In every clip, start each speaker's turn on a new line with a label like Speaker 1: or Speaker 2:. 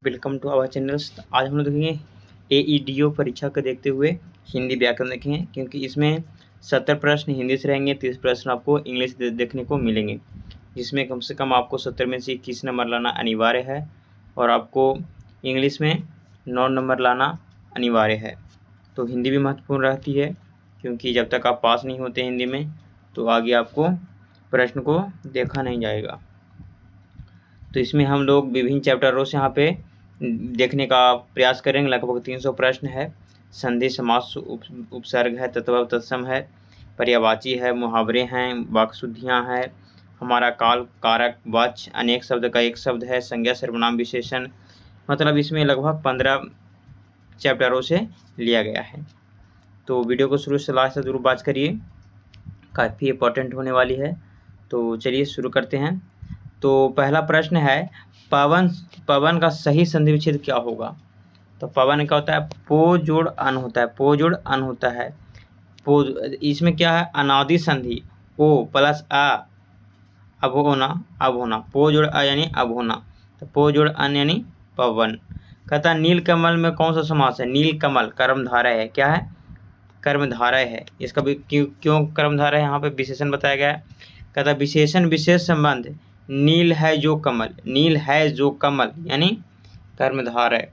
Speaker 1: Welcome to our channel. आज हम लोग देखेंगे AEDO परीक्षा को देखते हुए हिंदी व्याकरण देखेंगे, क्योंकि इसमें 70 प्रश्न हिंदी से रहेंगे, 30 प्रश्न आपको इंग्लिश देखने को मिलेंगे, जिसमें कम से कम आपको 70 में से 21 नंबर लाना अनिवार्य है और आपको इंग्लिश में 9 नंबर लाना अनिवार्य है। तो हिंदी भी महत्वपूर्ण रहती है, क्योंकि जब तक आप पास नहीं होते हिंदी में तो आगे आपको प्रश्न को देखा नहीं जाएगा। तो इसमें हम लोग विभिन्न चैप्टरों से यहाँ पे देखने का प्रयास करेंगे। लगभग 300 प्रश्न है। संधि, समास, उपसर्ग है, तत्व तत्सम है, पर्यायवाची है, मुहावरे हैं, वाक्शुद्धियाँ हैं, हमारा काल, कारक, वाच्य, अनेक शब्द का एक शब्द है, संज्ञा, सर्वनाम, विशेषण। मतलब इसमें लगभग 15 चैप्टरों से लिया गया है। तो वीडियो को शुरू से लास्ट तक जरूर वॉच करिए, काफ़ी इंपॉर्टेंट होने वाली है। तो चलिए शुरू करते हैं। तो पहला प्रश्न है, पवन का सही संधि विच्छेद क्या होगा? तो पवन क्या होता है? पो जोड़ अन होता है, पो जोड़ अन होता है। पो इसमें क्या है? अनादि संधि, ओ प्लस आ, अब होना, पो जोड़ अ यानी अब होना, तो पो जोड़ अन यानी पवन। कहता है नीलकमल में कौन सा समास है? नीलकमल कर्मधारय है। क्या है? कर्मधारय है। इसका भी क्यों कर्मधारय है यहाँ पे विशेषण बताया गया है। कहता है विशेषण विशेष संबंध, नील है जो कमल, नील है जो कमल यानी कर्मधारय।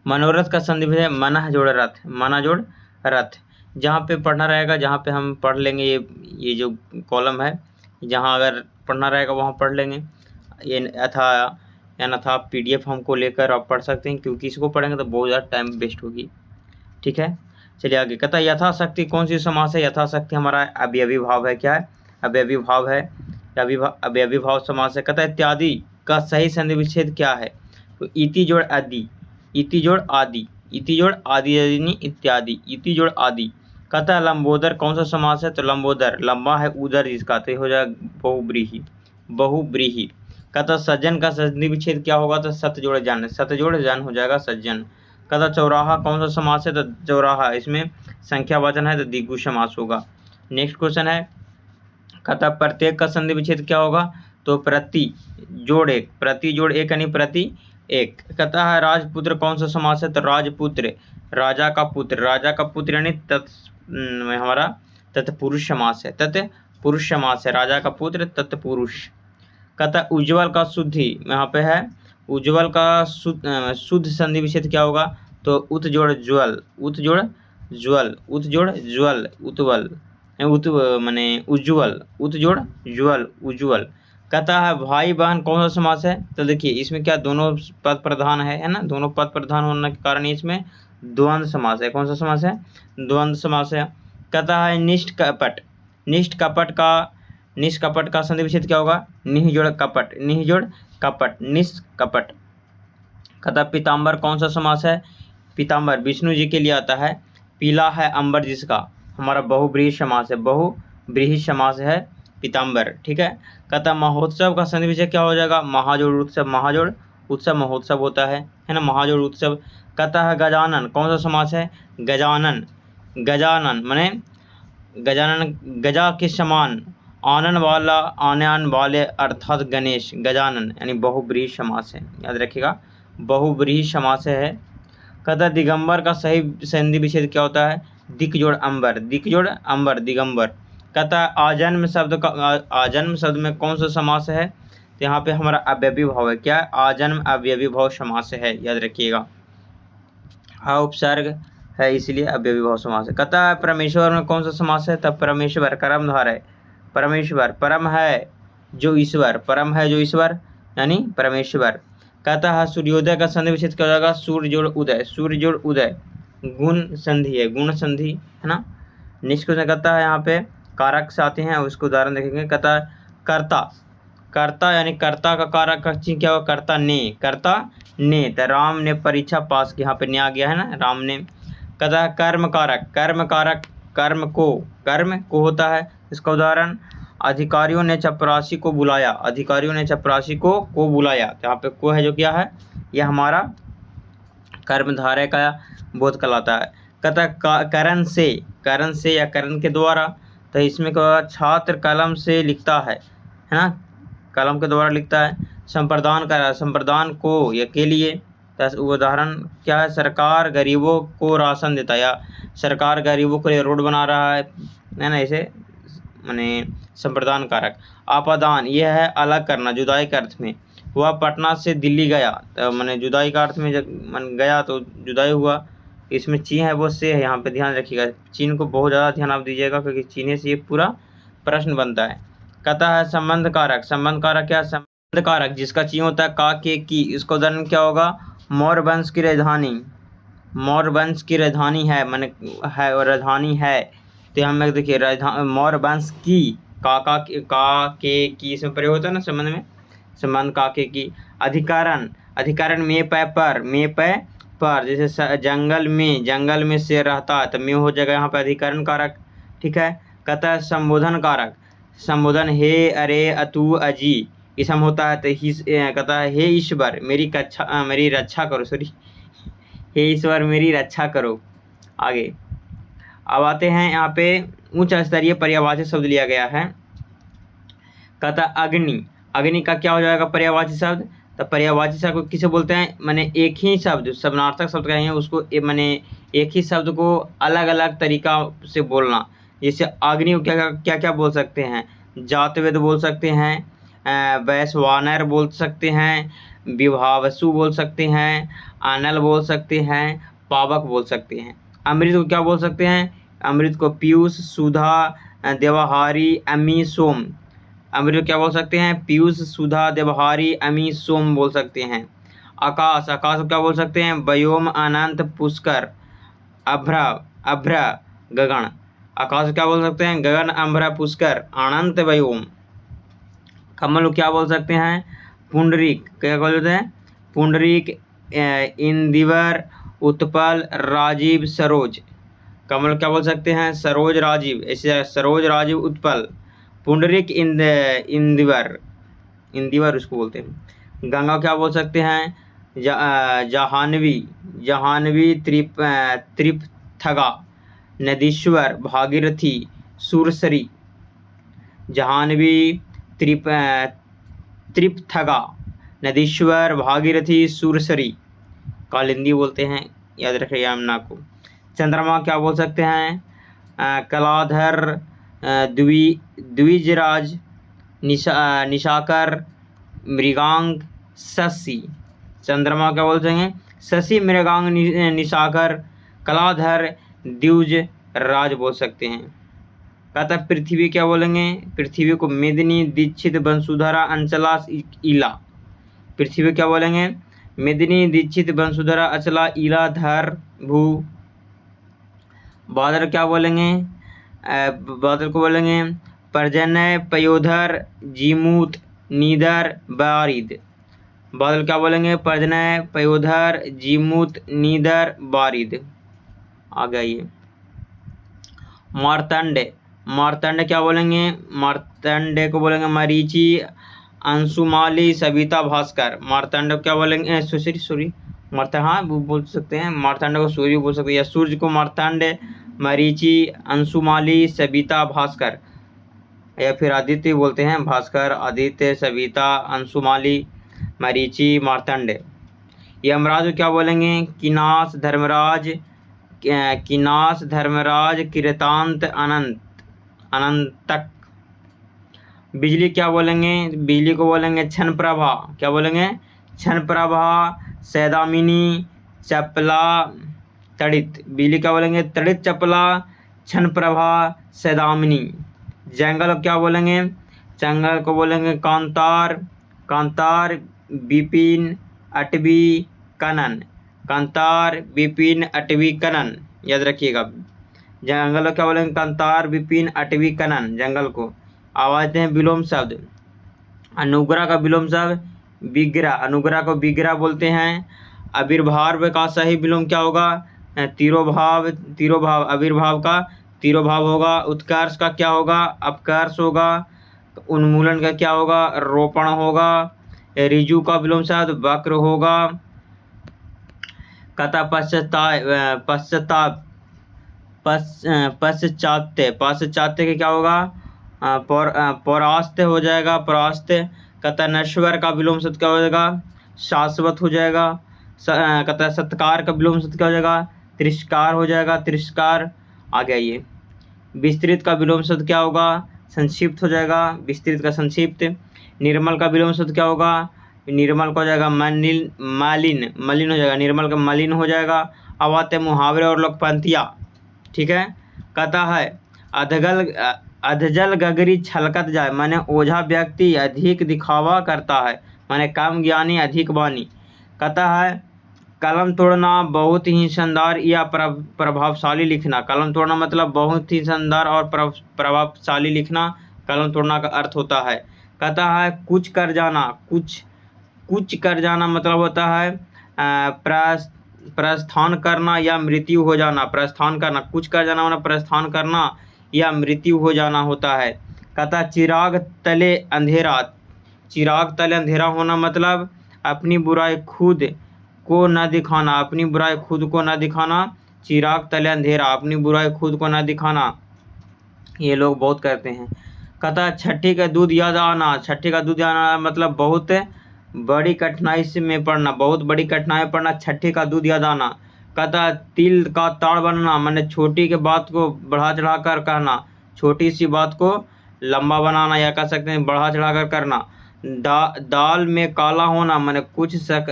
Speaker 1: मनोरथ का संधि है मनः जोड़ रथ, मना जोड़ रथ। जहाँ पे पढ़ना रहेगा, जहाँ पे हम पढ़ लेंगे, ये जो कॉलम है, जहाँ अगर पढ़ना रहेगा वहाँ पढ़ लेंगे। ये अन्यथा PDF हमको लेकर आप पढ़ सकते हैं, क्योंकि इसको पढ़ेंगे तो बहुत ज़्यादा टाइम वेस्ट होगी। ठीक है, चलिए आगे। कहता है यथाशक्ति कौन सी समास है? यथाशक्ति हमारा अवयवी भाव है। क्या है? अवयवी भाव है, अवयवी भाव समास है। कहता है इत्यादि का सही संधि विच्छेद क्या है? तो इति जोड़ आदि, इति जोड़ आदि, इति जोड़ आदि यानी इत्यादि, इति जोड़ आदि। कहता है लंबोदर कौन सा समास है? तो लंबोदर लंबा है उदर जिसका, तो हो जाएगा बहुब्रीहि, बहुब्रीहि। कहता सज्जन का संधि विच्छेद क्या होगा? तो सत जोड़ जन, सत जोड़ जन हो जाएगा सज्जन। कहता चौराहा कौन सा समास है? तो चौराहा, इसमें संख्यावाचन है तो द्विगु समास होगा। नेक्स्ट क्वेश्चन है, कहता प्रत्येक का संधि विच्छेद क्या होगा? तो प्रति जोड़ एक, प्रति जोड़ एक यानी प्रति एक। कहता है राजपुत्र कौन सा समास है? तो राजपुत्र राजा का पुत्र, राजा का पुत्र यानी हमारा तत्पुरुष समास है, तत्पुरुष समास है, राजा का पुत्र तत्पुरुष। कहता उज्ज्वल का शुद्धि यहाँ पे है, उज्ज्वल का शुद्ध संधि विच्छेद क्या होगा? तो उत जोड़ ज्वल, उत जोड़ ज्वल, उत जोड़ ज्वल, उत्वल, माने उज्ज्वल, उत जोड़ ज्वल, उज्ज्वल। कहता है भाई बहन कौन सा समास है? तो देखिए इसमें क्या दोनों पद प्रधान है ना, दोनों पद प्रधान होने के कारण इसमें द्वंद्व समास है। कौन सा समास है? द्वंद्व समास है। कहता है निष्ठ कपट, निष्ठ कपट का संधि विच्छेद क्या होगा? निह जोड़ कपट, निह जोड़ कपट, निष्कपट। कहता पीताम्बर कौन सा समास है? पीताम्बर विष्णु जी के लिए आता है, पीला है अंबर जिसका, हमारा बहुब्रीहि समास है, बहुब्रीहि समास है पीताम्बर। ठीक है। कहता महोत्सव का संधि विच्छेद क्या हो जाएगा? महाजोड़ उत्सव, महाजोड़ उत्सव महोत्सव होता है ना, महाजोड़ उत्सव। कहता है गजानन कौन सा समास है? गजानन, गजानन माने गजानन गजा के समान, आनन वाला, आनन वाले अर्थात गणेश, गजानन यानी बहुब्रीहि समास है, याद रखिएगा बहुब्रीहि समास है। कहता दिगंबर का सही संधि विच्छेद क्या होता है? दिक जोड़ अंबर, दिक जोड़ अंबर, दिगंबर। कहता है आजन्म शब्द का, आजन्म शब्द में कौन सा समास है? तो यहाँ पे हमारा अवयवी भाव है। क्या है? आजन्म अवयवी भाव समास है, याद रखिएगा। हाँ उपसर्ग है इसलिए अवयवी भाव समास है। कहता है परमेश्वर में कौन सा समास है? तब परमेश्वर कर्मधार है, परमेश्वर परम है जो ईश्वर, परम है जो ईश्वर यानी परमेश्वर। कहता है सूर्योदय का संधि विच्छेद क्या हो जाएगा? सूर्य जोड़ उदय, सूर्य जोड़ उदय, गुण संधि है, गुण संधि है ना। नेक्स्ट क्वेश्चन कहता है यहाँ पे कारक से आते हैं, उसको उदाहरण देखेंगे। कहता है कर्ता, कर्ता यानी कर्ता का कारक का चिन्ह क्या होगा? कर्ता ने, कर्ता ने, तो राम ने परीक्षा पास की, यहाँ पे ने आ गया है ना, राम ने। कहता है कर्म कारक, कर्म कारक कर्म को होता है। इसका उदाहरण अधिकारियों ने चपरासी को बुलाया, अधिकारियों ने चपरासी को बुलाया, तो यहाँ पे को है जो क्या है? यह हमारा कर्मधारय का बोध कहलाता है। कहता है करण से या करण के द्वारा, तो इसमें क्या छात्र कलम से लिखता है ना, कलम के द्वारा लिखता है। संप्रदान करा, संप्रदान को या के लिए। उदाहरण क्या है, सरकार गरीबों को राशन देता, या सरकार गरीबों के लिए रोड बना रहा है ना, ऐसे माने संप्रदान कारक। आपादान यह है अलग करना, जुदाई के अर्थ में। वह पटना से दिल्ली गया, तो मैंने जुदाई का अर्थ में जब मन गया तो जुदाई हुआ। इसमें ची है वो से है, यहाँ पे ध्यान रखिएगा, चीन को बहुत ज़्यादा ध्यान आप दीजिएगा क्योंकि चीने से ये पूरा प्रश्न बनता है। कहता है संबंध कारक, संबंध कारक क्या, संबंध कारक जिसका ची होता है का के की, इसका उदाहरण क्या होगा, मौर्य वंश की राजधानी, मौर्य वंश की राजधानी है, मैंने है और राजधानी है, तो हम देखिए राजधानी मौर्य वंश की, का के की इसमें प्रयोग होता है ना संबंध में, संबंध का के की। अधिकरण, अधिकरण में पै पर, में पै पर, जैसे जंगल में शेर रहता है तो में हो जाएगा यहाँ पे अधिकरण कारक, ठीक है। कहता है संबोधन कारक, संबोधन हे अरे अतु अजी, इसम होता है तो कहता है हे ईश्वर मेरी रक्षा करो, सॉरी हे ईश्वर मेरी रक्षा करो। आगे अब आते हैं यहाँ पे उच्च स्तरीय पर्यायवाची शब्द लिया गया है। कहता अग्नि, अग्नि का क्या हो जाएगा पर्यायवाची शब्द, तो पर्यायवाची शब्द को किसे बोलते हैं, मैंने एक ही शब्द समानार्थक शब्द कहेंगे उसको, मैंने एक ही शब्द को अलग अलग तरीका से बोलना। जैसे अग्नि को क्या क्या बोल सकते हैं, जातवेद बोल सकते हैं, वैश्वानर बोल सकते हैं, विभावसु बोल सकते हैं, अनल बोल सकते हैं, पावक बोल सकते हैं। अमृत को क्या बोल सकते हैं, अमृत को पीयूष, सुधा, देवहारी, अमी, सोम। अमृत को क्या बोल सकते हैं, पीयूष, सुधा, देवहारी, अमी, सोम बोल सकते हैं। आकाश, आकाश को क्या बोल सकते हैं, व्योम, अनंत, पुष्कर, अभ्र, गगन। आकाश को क्या बोल सकते हैं, गगन, अभ्र, पुष्कर, अनंत, व्योम। कमल को क्या बोल सकते हैं, पुंडरीक, क्या बोलते हैं, पुंडरीक, इंदिवर, उत्पल, राजीव, सरोज। कमल क्या बोल सकते हैं, सरोज, राजीव, ऐसे सरोज, राजीव, उत्पल। पुंडरीक, इंदिवर, इंदिवर उसको बोलते हैं। गंगा क्या बोल सकते हैं, जहानवी, जहानवी, त्रिपथगा, नदीश्वर, भागीरथी, सुरसरी। जहानवी, त्रिपथगा, नदीश्वर, भागीरथी, सुरसरी, कालिंदी बोलते हैं, याद रखिए यमुना को। चंद्रमा क्या बोल सकते हैं, कलाधर, द्विजराज, निशाकर, मृगांक, शशि। चंद्रमा क्या बोलते हैं, शशि, मृगांक, निशाकर, कलाधर, द्विज, राज बोल सकते हैं। कहता पृथ्वी क्या बोलेंगे, पृथ्वी को मेदिनी, दीक्षित, वंसुधरा, अंचला, इला। पृथ्वी क्या बोलेंगे, मेदिनी, दीक्षित, वंसुधरा, अचला, इला, धर, भू। बादल क्या बोलेंगे, बादल को बोलेंगे पर्जन्य, पयोधर, जीमूत, नीदर, बारिद। बादल क्या बोलेंगे, पर्जन्य, पयोधर, जीमूत, नीदर, बारिद। आ गई मार्तंड, मार्तंड क्या बोलेंगे, मार्तंड को बोलेंगे मरीचि, अंशुमाली, सविता, भास्कर। मार्तंड क्या बोलेंगे, सॉरी हाँ वो बोल सकते हैं, मार्तंड को सूर्य बोल सकते हैं, या सूर्य को मार्तंड, मरीचि, अंशुमाली, सविता, भास्कर, या फिर आदित्य बोलते हैं, भास्कर, आदित्य, सविता, अंशुमाली, मरीचि, मार्तंड। यमराज को क्या बोलेंगे, किनास, धर्मराज, किनास, धर्मराज, किरतांत, अनंत, अनंतक। बिजली क्या बोलेंगे, बिजली को बोलेंगे क्षण प्रभा, क्या बोलेंगे, क्षण प्रभा, सैदामिनी, चपला, तड़ित। बिजली क्या बोलेंगे, तड़ित, चपला, क्षण प्रभा, सैदामिनी। जंगल क्या बोलेंगे, जंगल को बोलेंगे कांतार, कांतार, विपिन, अटवी, कनन। कांतार, विपिन, अटवी, कनन, याद रखिएगा। जंगल को क्या बोलेंगे, कांतार, विपिन, अटवी, कनन, जंगल को। आवाज़ हैं विलोम शब्द, अनुग्रह का विलोम शब्द विग्रह, अनुग्रह को विग्रह बोलते हैं। आविर्भाव का सही विलोम क्या होगा, तिरोभाव, तिरोभाव, आविर्भाव का तिरोभाव होगा। उत्कर्ष का क्या होगा, अपकर्ष होगा। उन्मूलन का क्या होगा, रोपण होगा। ऋजु का विलोम शब्द वक्र होगा। कथा पश्चाताप, पश्चात्य, पाश्चात्य के क्या होगा, पौरास्त्य हो जाएगा, पौरास्त्य। कहता नश्वर का विलोम शब्द क्या हो जाएगा, शाश्वत हो जाएगा। कहता सत्कार का विलोम शब्द क्या हो जाएगा, तिरस्कार हो जाएगा, तिरस्कार। आगे आइए, विस्तृत का विलोम शब्द क्या होगा, संक्षिप्त हो जाएगा, विस्तृत का संक्षिप्त। निर्मल का विलोम शब्द क्या होगा, निर्मल का हो जाएगा मलिन, मालिन, मलिन हो जाएगा, निर्मल का मलिन हो जाएगा। अब आते हैं मुहावरे और लोकपंक्तियाँ, ठीक है। कहता है अधजल गगरी छलकत जाए, माने ओझा व्यक्ति अधिक दिखावा करता है, माने कम ज्ञानी अधिक वाणी। कहता है कलम तोड़ना बहुत ही शानदार या प्रभावशाली लिखना। कलम तोड़ना मतलब बहुत ही शानदार और प्रभावशाली लिखना, कलम तोड़ना का अर्थ होता है। कहता है कुछ कर जाना, कुछ कर जाना मतलब होता है प्रस्थान करना या मृत्यु हो जाना। प्रस्थान करना, कुछ कर जाना मतलब प्रस्थान करना या मृत्यु हो जाना होता है। कहता चिराग तले अंधेरा, चिराग तले अंधेरा होना मतलब अपनी बुराई खुद को न दिखाना, अपनी बुराई खुद को न दिखाना। चिराग तले अंधेरा, अपनी बुराई खुद को न दिखाना, ये लोग बहुत करते हैं। कहता छठी का दूध याद आना, छठी का दूध याद आना मतलब बहुत बड़ी कठिनाई से में पड़ना, बहुत बड़ी कठिनाई पड़ना, छठी का दूध याद आना। कहता तिल का ताड़ बनना, मैंने छोटी के बात को बढ़ा चढ़ा कर कहना, छोटी सी बात को लंबा बनाना या कह सकते हैं बढ़ा चढ़ा कर करना। दाल में काला होना, मैंने कुछ शक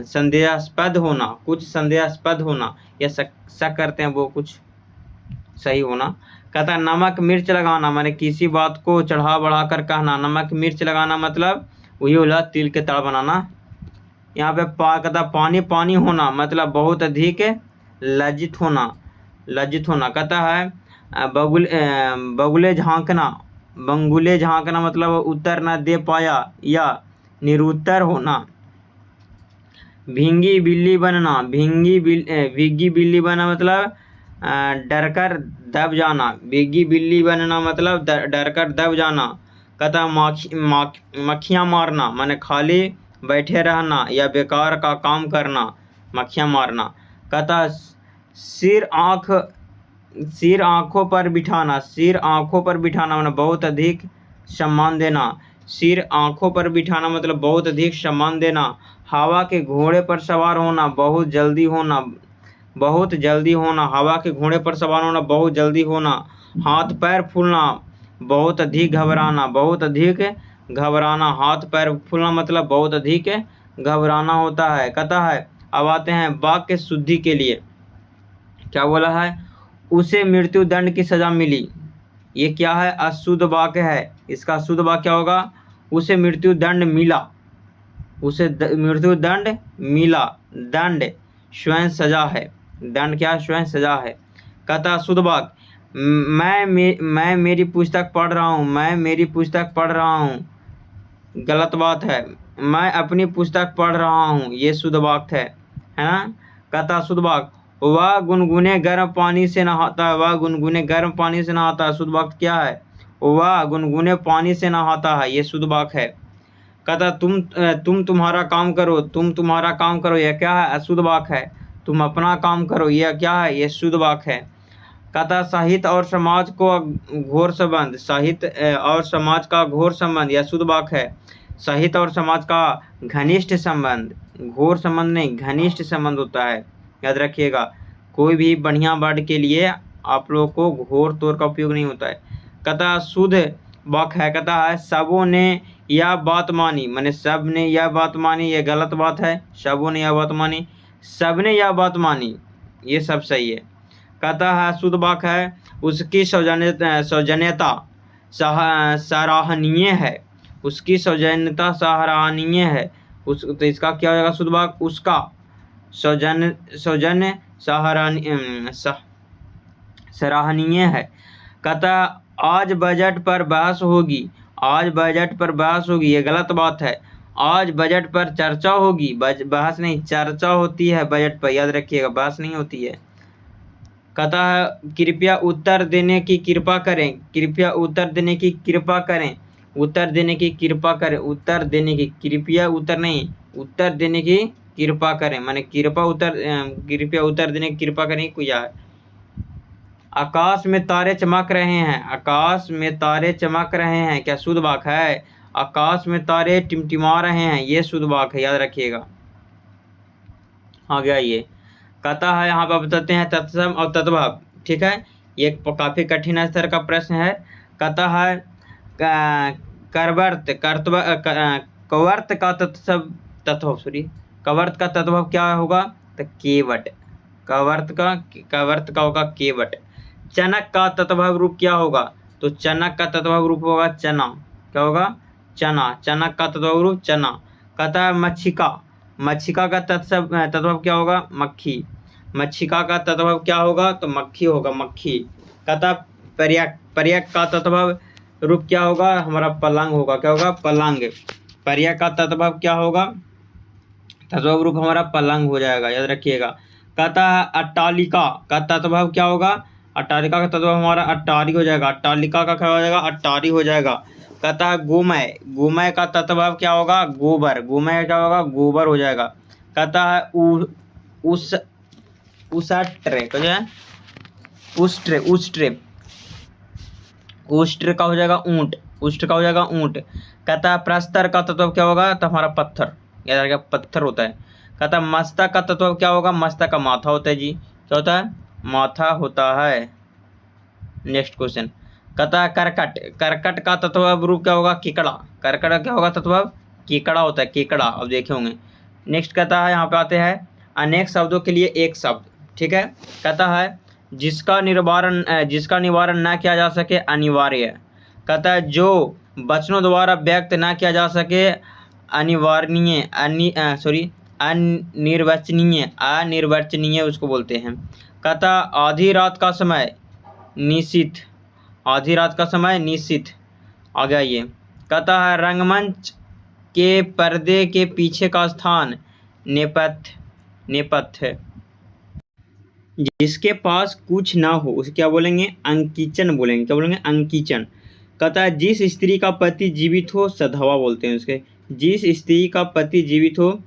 Speaker 1: संदेहास्पद होना, कुछ संदेहास्पद होना या शक करते हैं वो कुछ सही होना। कहता नमक मिर्च लगाना, मैंने किसी बात को चढ़ा बढ़ा कर कहना, नमक मिर्च लगाना मतलब वही होला तिल के ताड़ बनाना। यहाँ पे कहता पानी पानी होना मतलब बहुत अधिक लज्जित होना, लज्जित होना। कहता है बगुले झांकना, बंगुले झांकना मतलब उत्तर न दे पाया या निरुत्तर होना। भींगी बिल्ली बनना, भीगी बिल्ली बनना मतलब डरकर दब जाना, भीगी बिल्ली बनना मतलब डरकर दब जाना। कहता मक्खियाँ मारना, माने खाली बैठे रहना या बेकार का काम करना, मक्खियाँ मारना। कहता सिर आँखों पर बिठाना, सिर आँखों पर बिठाना मतलब बहुत अधिक सम्मान देना, सिर आँखों पर बिठाना मतलब बहुत अधिक सम्मान देना। हवा के घोड़े पर सवार होना, बहुत जल्दी होना, बहुत जल्दी होना, हवा के घोड़े पर सवार होना, बहुत जल्दी होना। हाथ पैर फूलना, बहुत अधिक घबराना, बहुत अधिक घबराना, हाथ पैर फूलना मतलब बहुत अधिक घबराना होता है। कहता है अब आते हैं वाक्य शुद्धि के लिए, क्या बोला है, उसे मृत्यु दंड की सजा मिली। ये क्या है, अशुद्ध वाक्य है, इसका शुद्ध वाक्य क्या होगा, उसे मृत्यु दंड मिला, उसे मृत्यु दंड मिला। दंड स्वयं सजा है, दंड क्या स्वयं सजा है। कहता शुद्ध वाक्य मैं मेरी पुस्तक पढ़ रहा हूँ, मैं मेरी पुस्तक पढ़ रहा हूँ, गलत बात है। मैं अपनी पुस्तक पढ़ रहा हूँ, ये शुद्ध वाक्य है ना। कहता शुद्ध वाक्य वह गुनगुने गर्म पानी से नहाता है, वह गुनगुने गर्म पानी से नहाता है, शुद्ध वाक्य क्या है, वह गुनगुने पानी से नहाता है, ये शुद्ध वाक्य है। कहता तुम तुम्हारा काम करो, तुम तुम्हारा काम करो, यह क्या है, अशुद्ध वाक्य है। तुम अपना काम करो, यह क्या है, यह शुद्ध वाक्य है। कहता साहित्य और समाज को घोर संबंध, साहित्य और समाज का घोर संबंध, यह शुद्ध वाक्य है। साहित्य और समाज का घनिष्ठ संबंध, घोर संबंध नहीं घनिष्ठ संबंध होता है, याद रखिएगा। कोई भी बढ़िया वर्ड के लिए आप लोगों को घोर तोर का उपयोग नहीं होता है। कहता शुद्ध वाक्य है, कहता है सबों ने यह बात मानी, मैंने सब ने यह बात मानी, ये गलत बात है, सबों ने यह बात मानी, सबने यह बात मानी, ये सब सही है। कहता है शुद्ध वाक्य है उसकी सौजन्यता सराहनीय है, उसकी सौजन्यता सराहनीय है। तो इसका क्या हो जाएगा शुद्ध वाक्य, उसका सौजन्य सराहनीय है। कहता आज बजट पर बहस होगी, आज बजट पर बहस होगी, ये गलत बात है। आज बजट पर चर्चा होगी, बहस नहीं चर्चा होती है बजट पर, याद रखिएगा बहस नहीं होती है। कहता है कृपया उत्तर देने की कृपा करें, कृपया उत्तर देने की कृपा करें, उत्तर देने की कृपा करें, उत्तर देने की, कृपया उत्तर नहीं, उत्तर देने की कृपा करें, माने कृपया उत्तर देने की कृपा करें, कोई है। आकाश में तारे चमक रहे हैं, आकाश में तारे चमक रहे हैं, क्या शुद्ध वाक्य है? आकाश में तारे टिमटिमा रहे हैं, ये शुद्ध वाक्य है, याद रखिएगा। आगे आइए, कहता है यहाँ पर बताते हैं तत्सम और तद्भव, ठीक है। ये काफी कठिन स्तर का प्रश्न है। कहता है कवर्त कवर्त का तत्व कवर्त का तत्व क्या होगा? तो केवट। कवर्त का होगा केवट। चनक का तत्व रूप क्या होगा? तो चनक का तत्व रूप होगा चना। क्या होगा? चना। चनक का तत्व रूप चना। कहता है मच्छिका का तत्व क्या होगा? मक्खी। मच्छिका का तत्व क्या होगा? तो मक्खी होगा, मक्खी। कहता पर्यक का तत्व रूप क्या होगा? हमारा पलंग होगा। क्या होगा? पलंग। पर्यक का तत्व क्या होगा? तत्व रूप हमारा पलंग हो जाएगा, याद रखिएगा। कहता है अट्टालिका का तत्व क्या होगा? अट्टालिका का तत्व हमारा अट्टारी हो जाएगा। अट्टालिका का क्या हो जाएगा? अट्टारी हो जाएगा। कहता है गोमय, गोमय का तत्व क्या होगा? गोबर। गोमय क्या होगा? गोबर हो जाएगा। कहता है उष्ट्र का हो जाएगा ऊंट। उष्ट्र का हो जाएगा ऊंट। कहता है प्रस्तर का तत्व क्या होगा? तो हमारा पत्थर, याद रखिएगा, पत्थर होता है। कहता है मस्तक का तत्व क्या होगा? मस्तक का माथा होता है जी। क्या होता है? माथा होता है। नेक्स्ट क्वेश्चन, कहता है करकट का तत्व रूप क्या होगा? केकड़ा। करकट का क्या होगा? तत्व केकड़ा होता है, केकड़ा। अब देखे होंगे। नेक्स्ट कहता है, यहाँ पे आते हैं अनेक शब्दों के लिए एक शब्द, ठीक है। कहता है जिसका निवारण न किया जा सके अनिवार्य। कहता है जो वचनों द्वारा व्यक्त न किया जा सके अनिवार्य, अनिर्वचनीय उसको बोलते हैं। कहता आधी रात का समय निश्चित। आधी रात का समय निश्चित। आगे आइए, कहता है रंगमंच के पर्दे के पीछे का स्थान नेपथ्य। जिसके पास कुछ ना हो उसे क्या बोलेंगे? अंकिचन बोलेंगे। क्या बोलेंगे? अंकिचन। कहता है जिस स्त्री का पति जीवित हो सधवा बोलते हैं उसके। जिस स्त्री का पति जीवित हो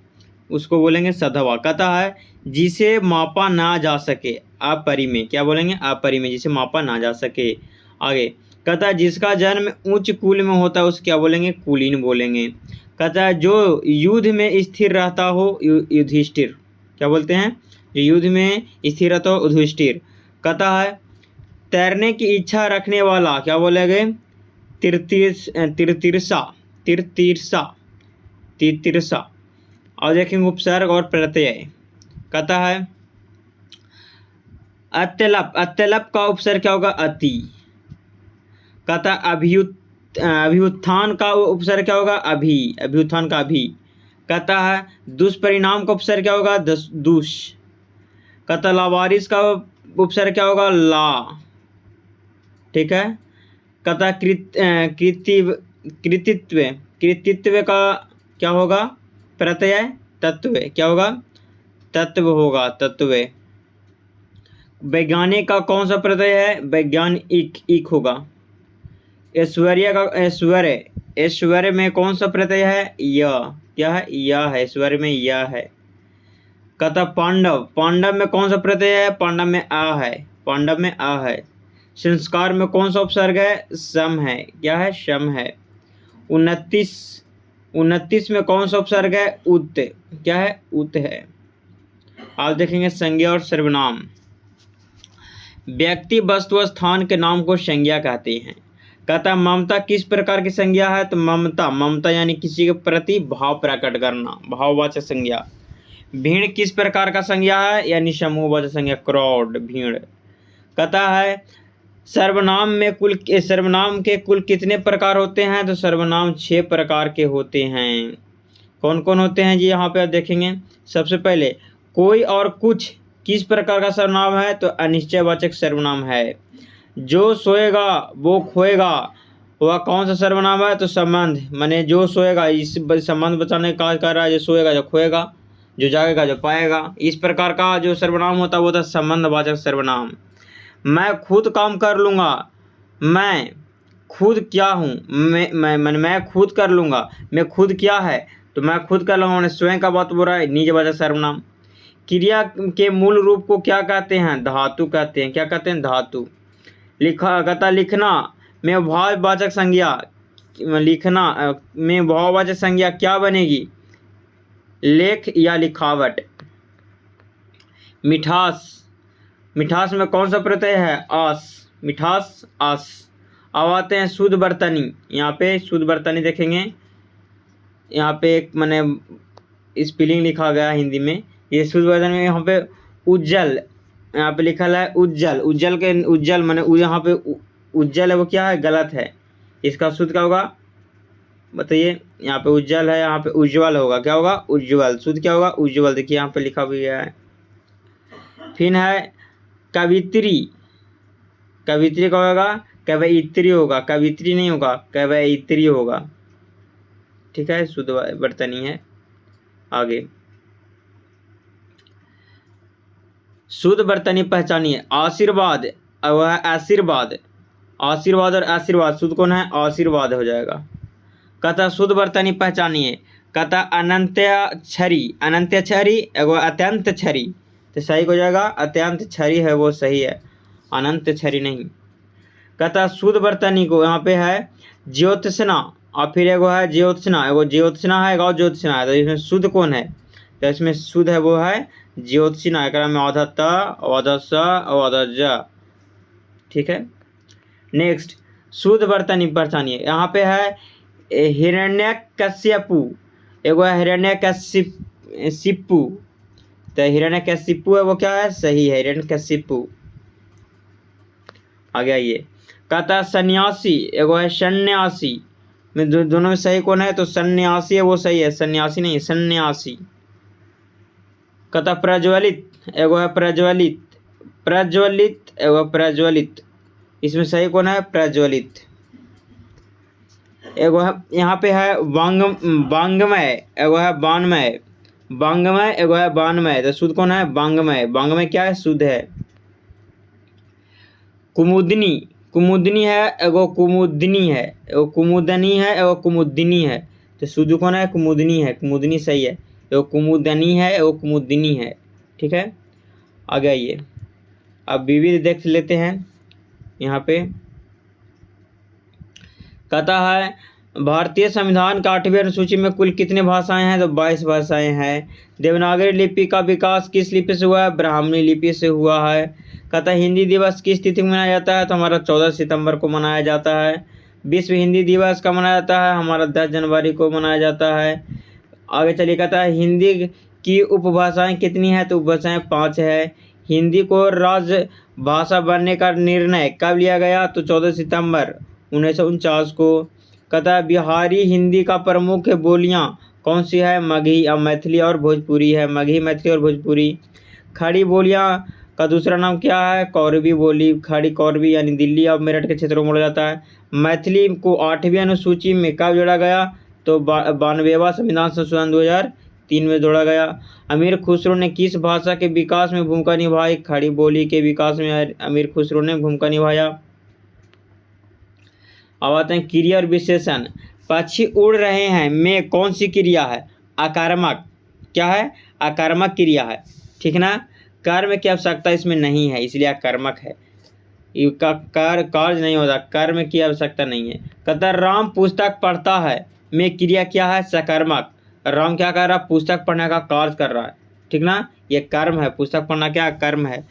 Speaker 1: उसको बोलेंगे सधवा। कहता है जिसे मापा ना जा सके अपरिमेय। क्या बोलेंगे? अपरिमेय, जिसे मापा ना जा सके। आगे कहता है जिसका जन्म उच्च कुल में होता है उसे क्या बोलेंगे? कुलीन बोलेंगे। कहता है जो युद्ध में स्थिर रहता हो युधिष्ठिर। क्या बोलते हैं? जो युद्ध में स्थिर रहता हो युधिष्ठिर। कहता है तैरने की इच्छा रखने वाला क्या बोलेंगे? तिरतिरसा। और देखेंगे उपसर्ग और प्रत्यय। कहता है अत्यलप का उपसर्ग क्या होगा? अति। कहता अभ्युत्थान का उपसर्ग क्या होगा? अभी। अभ्युत्थान का अभी। कहता है दुष्परिणाम का उपसर्ग क्या होगा? दुष। कहता लावारिस का उपसर्ग क्या होगा? ला, ठीक है। कहता कृतित्व का क्या होगा? प्रत्यय तत्व। क्या होगा? तत्व होगा, तत्व। वैज्ञानिक का कौन सा प्रत्यय है? वैज्ञानिक होगा। ऐश्वर्य में कौन सा प्रत्यय है? यह। क्या है? यह है। ऐश्वर्य में यह है। कहता पांडव में कौन सा प्रत्यय है? पांडव में आ है। पांडव में आ है। संस्कार में कौन सा उपसर्ग है? सम है। क्या है? शम है। 29 में कौन सा उपसर्ग है? उत। क्या है? उत है। आप देखेंगे संज्ञा और सर्वनाम। व्यक्ति वस्तु स्थान के नाम को संज्ञा कहते हैं। कहता ममता किस प्रकार की संज्ञा है? तो ममता यानी किसी के प्रति भाव प्रकट करना, भाववाचक संज्ञा। भीड़ किस प्रकार का संज्ञा है? यानी समूहवाचक संज्ञा, क्राउड, भीड़। कहता है सर्वनाम के कुल कितने प्रकार होते हैं? तो सर्वनाम 6 प्रकार के होते हैं। कौन कौन होते हैं जी? यहाँ पे आप देखेंगे। सबसे पहले कोई और कुछ किस प्रकार का सर्वनाम है? तो अनिश्चयवाचक सर्वनाम है। जो सोएगा वो खोएगा, वह कौन सा सर्वनाम है? तो संबंध, माने जो सोएगा, इस संबंध बताने का कर रहा है। जो सोएगा जो खोएगा, जो जागेगा जो पाएगा। इस प्रकार का जो सर्वनाम होता है वो होता है संबंधवाचक सर्वनाम। मैं खुद काम कर लूँगा, मैं खुद क्या हूँ? मैं खुद कर लूँगा। मैं खुद क्या है? तो मैं खुद कर लूँगा, स्वयं का बात बोल रहा है, निजवाचक सर्वनाम। क्रिया के मूल रूप को क्या कहते हैं? धातु कहते हैं। क्या कहते हैं? धातु। कहता लिखना में भाववाचक संज्ञा, लिखना में भाववाचक संज्ञा क्या बनेगी? लेख या लिखावट। मिठास, मिठास में कौन सा प्रत्यय है? आस। मिठास आस। अब आते हैं शुद्ध बर्तनी। यहाँ पे शुद्ध बर्तनी देखेंगे, यहाँ पे एक मैंने स्पेलिंग लिखा गया हिंदी में। ये शुद्ध बर्तनी में यहाँ पे उज्जल, यहाँ पे लिखा है उज्जल। उज्जल के उज्जल मैंने यहाँ पे उज्जल है वो क्या है? गलत है। इसका शुद्ध क्या होगा बताइए? यहाँ पे उज्जल है, यहाँ पे उज्ज्वल होगा। क्या होगा? उज्ज्वल। शुद्ध क्या होगा? उज्ज्वल। देखिए यहाँ पे लिखा भी गया है। फिर है कवित्री। कवित्री क्या होगा? कवयित्री होगा, कवित्री नहीं होगा, कवयित्री होगा। ठीक है, शुद्ध बर्तनी है। आगे शुद्ध बर्तनी पहचानिए। आशीर्वाद वह है आशीर्वाद। आशीर्वाद और आशीर्वाद शुद्ध कौन है? आशीर्वाद हो जाएगा। कहता शुद्ध बर्तनी पहचानिए। कहता अनंत्यक्षरी। अनंत्यक्षरी एगो अत्यंत छरी, तो सही हो जाएगा अत्यंत छरी है वो सही है, अनंत छरी नहीं। कहता शुद्ध बर्तनी को यहाँ पे है ज्योत्सना, और फिर एगो है ज्योत्सना, एगो ज्योत्सना है एगो ज्योत्सना है। तो इसमें शुद्ध कौन है? तो इसमें शुद्ध है वो है ज्योत्सना। एकरा में अवधत अवधस अवधज। ठीक है। नेक्स्ट शुद्ध बर्तनी पहचानिए। यहाँ पे है हिरण्यकश्यपु, एगो है हिरण्यकशिपु। तो हिरण्यकशिपु है वो क्या है? सही है, हिरण्यकशिपु। आगे आइए। कहता सन्यासी, एगो है सन्यासी। में दोनों में सही कौन है? तो सन्यासी है वो सही है, सन्यासी नहीं, सन्यासी। कहता प्रज्वलित, एगो है प्रज्वलित। प्रज्वलित एगो प्रज्वलित, इसमें सही कौन है? प्रज्वलित। एगो है यहाँ पे है वांगमय, एगो है वानमय। वांगमय एगो है वानमय, तो शुद्ध कौन है? वांगमय। वांगमय क्या है? शुद्ध है। कुमुदनी, कुमुदनी है एगो कुमुदनी है, एगो कुमुदनी है एगो कुमुदनी है। तो शुद्ध कौन है? कुमुदनी है, कुमुदनी सही है। एगो कुमुदनी है एगो कुमुदनी है। ठीक है। आगे आइए। अब विविध देख लेते हैं। यहाँ पे कहता है भारतीय संविधान का 8वीं अनुसूची में कुल कितने भाषाएं हैं? तो 22 भाषाएं हैं। देवनागरी लिपि का विकास किस लिपि से हुआ है? ब्राह्मणी लिपि से हुआ है। कहता है हिंदी दिवस किस तिथि में मनाया जाता है? तो हमारा 14 सितंबर को मनाया जाता है। विश्व हिंदी दिवस कब मनाया जाता है? हमारा 10 जनवरी को मनाया जाता है। आगे चलिए। कहता है हिंदी की उपभाषाएं कितनी है? तो उपभाषाएं 5 है। हिंदी को राजभाषा बनने का निर्णय कब लिया गया? तो 14 सितंबर 1949 को। कहता है बिहारी हिंदी का प्रमुख बोलियां कौन सी है? मगही, मैथिली और भोजपुरी है। मगही, मैथिली और भोजपुरी। खड़ी बोलियां का दूसरा नाम क्या है? कौरवी बोली। खड़ी कौरवी यानी दिल्ली और मेरठ के क्षेत्रों में बोला जाता है। मैथिली को 8वीं अनुसूची में कब जोड़ा गया? तो 92वां संविधान संशोधन 2003 में जोड़ा गया। अमीर खुसरो ने किस भाषा के विकास में भूमिका निभाई? खड़ी बोली के विकास में अमीर खुसरो ने भूमिका निभाया। अब आते हैं क्रिया और विशेषण। पक्षी उड़ रहे हैं में कौन सी क्रिया है? आक्रामक। क्या है? आक्रामक क्रिया है। ठीक ना। कर्म की आवश्यकता इसमें नहीं है, इसलिए आक्रामक है। कार्य नहीं होता, कर्म की आवश्यकता नहीं है। कहता राम पुस्तक पढ़ता है में क्रिया क्या है? सकर्मक। राम क्या कर रहा है? पुस्तक पढ़ने का कार्य कर रहा है। ठीक ना। ये कर्म है, पुस्तक पढ़ना क्या कर्म है।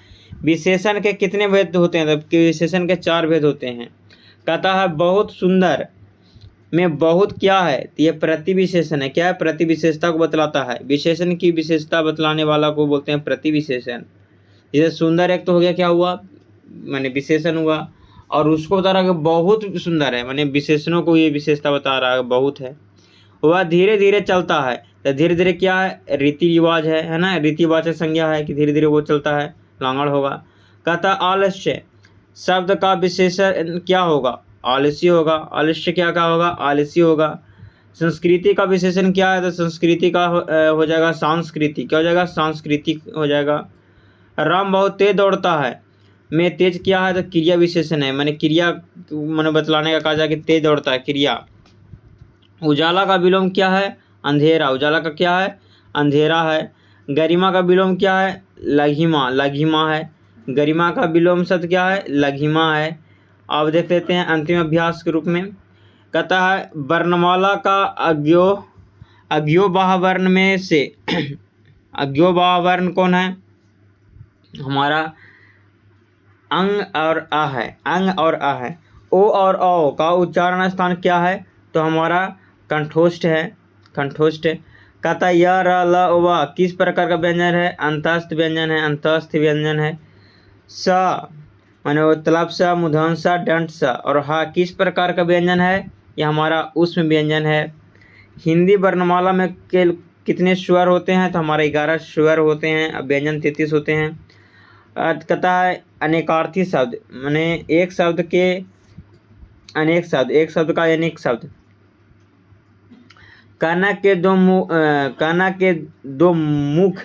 Speaker 1: विशेषण के कितने भेद होते हैं? तो विशेषण के 4 भेद होते हैं। कहता है बहुत सुंदर में बहुत क्या है? तो ये प्रतिविशेषण है। क्या है? प्रतिविशेषता को बतलाता है। विशेषण की विशेषता बतलाने वाला को बोलते हैं प्रतिविशेषण। जैसे सुंदर एक तो हो गया, क्या हुआ? माने विशेषण हुआ, और उसको बता रहा है कि बहुत सुंदर है, माने विशेषणों को ये विशेषता बता रहा है बहुत है। वह धीरे धीरे चलता है, तो धीरे धीरे क्या है? रीति रिवाज है ना, रीतिवाचक संज्ञा है कि धीरे धीरे वो चलता है, लांगड़ होगा। कहता आलस्य शब्द का विशेषण क्या होगा? आलसी होगा। आलस्य क्या होगा? आलसी होगा। संस्कृति का विशेषण क्या है? तो संस्कृति का हो जाएगा सांस्कृतिक। क्या हो जाएगा? सांस्कृतिक हो जाएगा। राम बहुत तेज दौड़ता है में तेज क्या है? तो क्रिया विशेषण है, मैंने क्रिया मैंने बतलाने का कहा जाए कि तेज दौड़ता है, क्रिया। उजाला का विलोम क्या है? अंधेरा। उजाला का क्या है? अंधेरा है। गरिमा का विलोम क्या है? लघिमा, लघिमा है। गरिमा का विलोम शब्द क्या है? लघिमा है। आप देख लेते हैं अंतिम अभ्यास के रूप में। कहता है वर्णमाला का अज्ञोबाह वर्ण में से अज्ञोबाह वर्ण कौन है? हमारा अंग और आ है, अंग और आ है। ओ और औ का उच्चारण स्थान क्या है? तो हमारा कंठोष्ठ है, कंठोष्ठ। कहता है य र ल व किस प्रकार का व्यंजन है? अंतस्थ व्यंजन है, अंतस्थ व्यंजन है। स माने वो तलब सा, मूर्धन सा, दंत सा। और हा किस प्रकार का व्यंजन है? यह हमारा ऊष्म व्यंजन है। हिंदी वर्णमाला में कितने स्वर होते हैं? तो हमारे 11 स्वर होते हैं। अब व्यंजन 33 होते हैं। कहता है अनेकार्थी शब्द, माने एक शब्द के अनेक शब्द, एक शब्द का अनेक शब्द। काना के दो मुख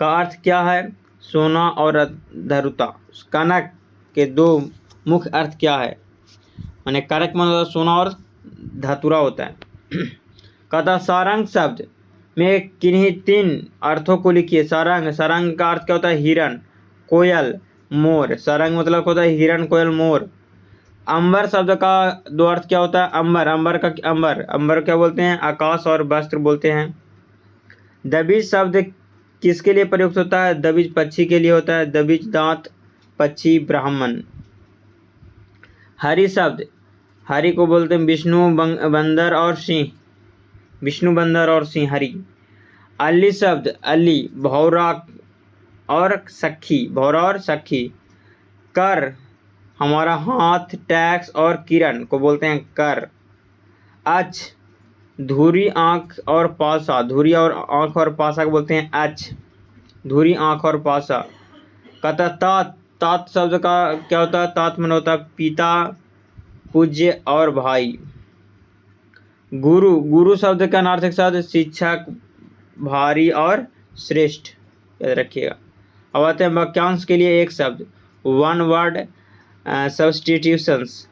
Speaker 1: का अर्थ क्या है? सोना और धरुता। काना के दो मुख्य अर्थ क्या है? माने कारक मतलब सोना और धातुरा होता है। कहता सारंग शब्द में किन्हीं 3 अर्थों को लिखिए। सारंग, सारंग का अर्थ क्या होता है? हिरण, कोयल, मोर। सारंग मतलब होता है हिरण, कोयल, मोर। अंबर शब्द का 2 अर्थ क्या होता है? अंबर, अंबर क्या बोलते हैं? आकाश और वस्त्र बोलते हैं। दबिज शब्द किसके लिए प्रयुक्त होता है? दबिज पक्षी के लिए होता है। दबिज दांत, पक्षी, ब्राह्मण। हरि शब्द, हरि को बोलते हैं विष्णु, बंदर और सिंह। विष्णु, बंदर और सिंह, हरि। अली शब्द, अली भौरा और सखी, भौरा और सखी। कर हमारा हाथ, टैक्स और किरण को बोलते हैं कर। अच धुरी, आँख और पासा, धुरी और आँख और पासा को बोलते हैं अच, धुरी, आँख और पासा। कहता तात, तात शब्द का क्या होता है? तात मन होता है पिता, पूज्य और भाई। गुरु, गुरु शब्द का अनार्थक शब्द शिक्षक, भारी और श्रेष्ठ, याद रखिएगा। अब आते हैं वाक्यांश के लिए एक शब्द, 1 वर्ड सब्स्टिट्यूशंस।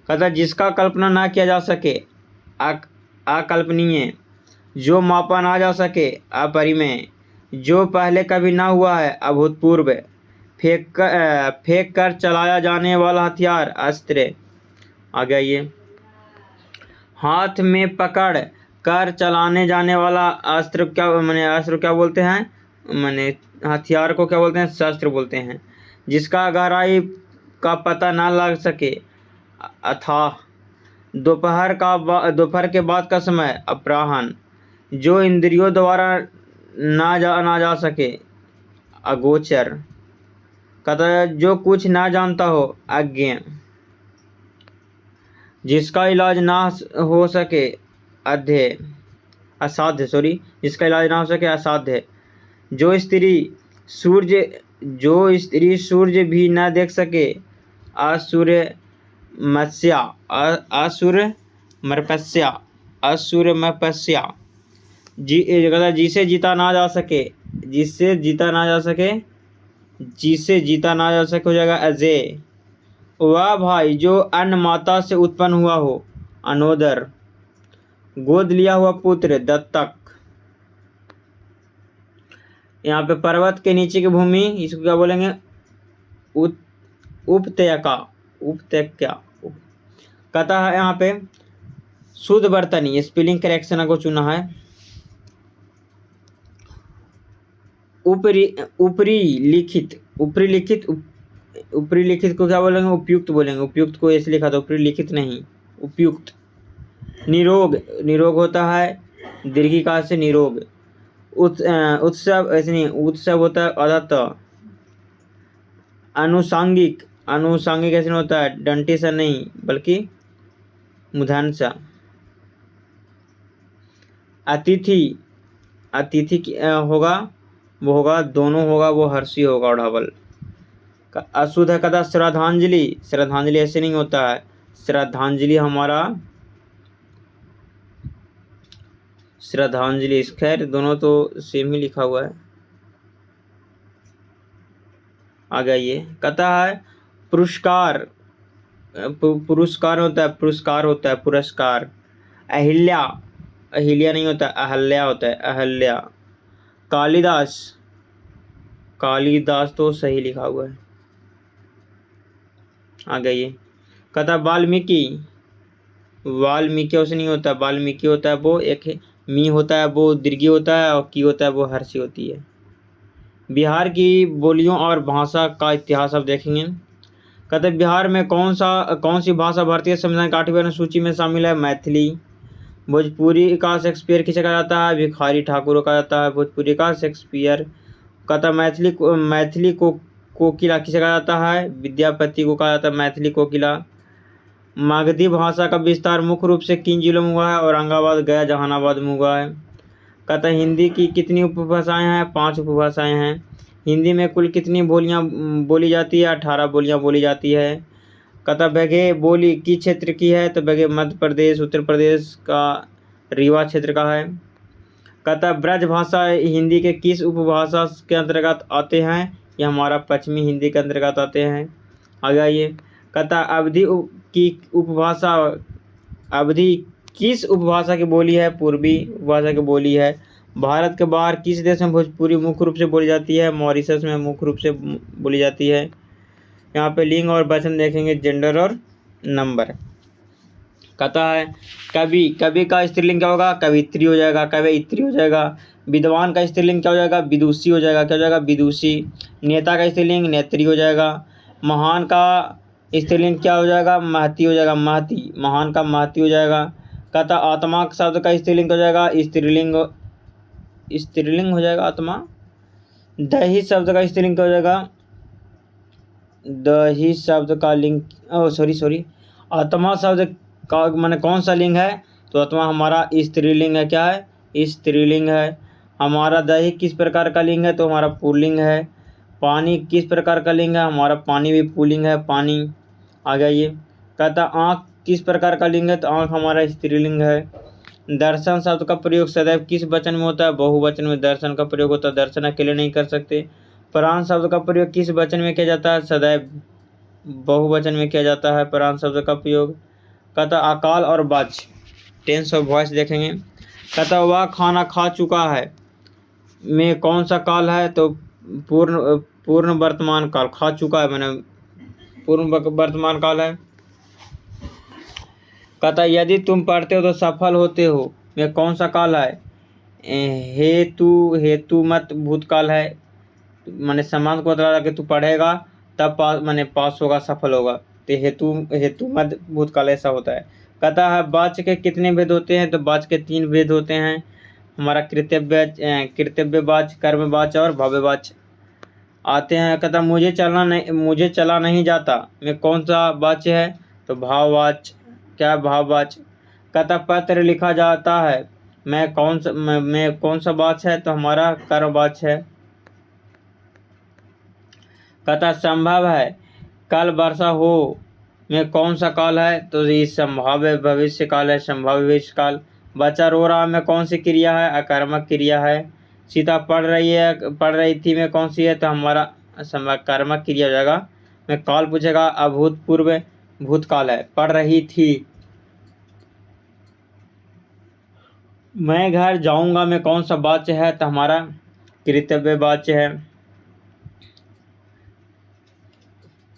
Speaker 1: कहता जिसका कल्पना ना किया जा सके, अकल्पनीय। जो मापा ना जा सके, अपरिमेय। जो पहले कभी ना हुआ है, अभूतपूर्व। फेंक कर चलाया जाने वाला हथियार, अस्त्र। आ गया ये। हाथ में पकड़ कर चलाने जाने वाला अस्त्र क्या, माने अस्त्र क्या बोलते हैं? माने हथियार को क्या बोलते हैं? शस्त्र बोलते हैं। जिसका गहराई का पता ना लग सके, अथाह। दोपहर के बाद का समय, अपराह्न। जो इंद्रियों द्वारा ना जा सके, अगोचर। कहता है जो कुछ ना जानता हो, अज्ञेय। जिसका इलाज ना हो सके, असाध्य, सॉरी, जिसका इलाज ना हो सके, असाध्य। जो स्त्री सूर्य भी ना देख सके, असुरमपस्या। जिसे जीता ना जा सके, जिसे जीता ना जा सके हो जाएगा अजय। वह भाई जो अन्य माता से उत्पन्न हुआ हो, अनोदर। गोद लिया हुआ पुत्र, दत्तक। यहाँ पे पर्वत के नीचे की भूमि, इसको क्या बोलेंगे? उपत्यका, उपत्यका। कहता है यहाँ पे शुद्ध वर्तनी, स्पेलिंग करेक्शन को चुना है। ऊपरी लिखित को क्या बोलेंगे? उपयुक्त बोलेंगे। उपयुक्त को ऐसे लिखा था, ऊपरी लिखित नहीं, उपयुक्त। निरोग होता है दीर्घिकार से निरोग। उत्सव ऐसे नहीं, उत्सव होता है अदत्त। अनुसांगिक ऐसे नहीं होता है डंटी सा नहीं, बल्कि मूर्धन्य सा। अतिथि होगा, वो होगा दोनों होगा, वो हर्षी होगा और डबल। अशुद्ध है कहता श्रद्धांजलि ऐसे नहीं होता है। श्रद्धांजलि हमारा श्रद्धांजलि, खैर दोनों तो सेम ही लिखा हुआ है। आ गया ये। कहता है पुरस्कार होता है, पुरस्कार। अहिल्या नहीं होता, अहल्या होता है, अहल्या। कालिदास, कालिदास तो सही लिखा हुआ है। आ गई। कहता वाल्मीकि, वाल्मीकि से नहीं होता, वाल्मीकि होता है वो एक मी होता है वो दीर्घी होता है, और की होता है वो हर्षी होती है। बिहार की बोलियों और भाषा का इतिहास आप देखेंगे। कहते बिहार में कौन सी भाषा भारतीय संविधान की 8वीं अनुसूची में शामिल है? मैथिली। भोजपुरी का शेक्सपियर किसे कहा जाता है? भिखारी ठाकुर को कहा जाता है भोजपुरी का शेक्सपियर। कहता मैथिली को कोकिला किसे कहा जाता है? विद्यापति को कहा जाता है मैथिली कोकिला। मगधी भाषा का विस्तार मुख्य रूप से किन जिलों में हुआ है? औरंगाबाद, गया, जहानाबाद में हुआ है। कहता है हिंदी की कितनी उपभाषाएं हैं? 5 उपभाषाएं हैं। हिंदी में कुल कितनी बोलियां बोली जाती है? 18 बोलियां बोली जाती है। कहता बघे बोली किस क्षेत्र की है? तो बघे मध्य प्रदेश, उत्तर प्रदेश का रीवा क्षेत्र का है। कहता ब्रज भाषा हिंदी के किस उपभाषा के अंतर्गत आते हैं? यह हमारा पश्चिमी हिंदी के अंतर्गत आते हैं। आगे आइए। कहता अवधी की उपभाषा, अवधी किस उपभाषा की बोली है? पूर्वी उपभाषा की बोली है। भारत के बाहर किस देश में भोजपुरी मुख्य रूप से बोली जाती है? मॉरिशस में मुख्य रूप से बोली जाती है। यहाँ पे लिंग और वचन देखेंगे, जेंडर और नंबर। कहता है कवि का स्त्रीलिंग क्या होगा? कवित्री हो जाएगा, कवयित्री हो जाएगा। विद्वान का स्त्रीलिंग क्या हो जाएगा? विदुषी हो जाएगा। क्या हो जाएगा? विदुषी। नेता का स्त्रीलिंग नेत्री हो जाएगा। महान का स्त्रीलिंग क्या हो जाएगा? महती हो जाएगा, महती। महान का महती हो जाएगा। कहता आत्मा शब्द का स्त्रीलिंग हो जाएगा? स्त्रीलिंग हो जाएगा आत्मा। दही शब्द का स्त्रीलिंग क्या हो जाएगा? दही शब्द का लिंग, सॉरी, आत्मा शब्द का माने कौन सा लिंग है? तो आत्मा हमारा स्त्रीलिंग है। क्या है? स्त्रीलिंग है। हमारा दही किस प्रकार का लिंग है? तो हमारा पुल्लिंग है। पानी किस प्रकार का लिंग है? हमारा पानी भी पुल्लिंग है, पानी। आ गया। कहता आँख किस प्रकार का लिंग है? तो आँख हमारा स्त्रीलिंग है। दर्शन शब्द का प्रयोग सदैव किस वचन में होता है? बहुवचन में दर्शन का प्रयोग होता है। दर्शन अकेले नहीं कर सकते। प्राण शब्द का प्रयोग किस वचन में किया जाता है? सदैव बहुवचन में किया जाता है प्राण शब्द का प्रयोग। कहता अकाल और वाच, टेंस ऑफ वॉइस देखेंगे। कहता वह खाना खा चुका है में कौन सा काल है? तो पूर्ण वर्तमान काल। खा चुका है मैंने पूर्ण वर्तमान काल है। कहता यदि तुम पढ़ते हो तो सफल होते हो में कौन सा काल है? हेतु मत भूतकाल है। माने संबंध को बता के तू पढ़ेगा तब पास होगा, सफल होगा। तो हेतु मत भूतकाल ऐसा होता है। कहता है वाच्य के कितने भेद होते हैं? तो वाच्य के 3 भेद होते हैं। हमारा कृतव्य वाच्य, कर्म वाच्य और भव्य वाच्य आते हैं। कहता मुझे चला नहीं जाता में कौन सा वाच्य है? तो भाववाच्य। क्या भाववाच्य। कहता पत्र लिखा जाता है मैं कौन सा वाच्य है? तो हमारा कर्मवाच्य है। कहता संभव है कल वर्षा हो में कौन सा काल है? तो ये संभाव्य भविष्य काल है, संभाव्य भविष्य काल। बच्चा रो रहा में कौन सी क्रिया है? अकर्मक क्रिया है। सीता पढ़ रही थी में कौन सी है? तो हमारा कर्मक क्रिया हो जाएगा। में काल पूछेगा अभूतपूर्व भूतकाल है, पढ़ रही थी। मैं घर जाऊंगा में कौन सा वाच्य है? तो हमारा कृतव्य वाच्य है।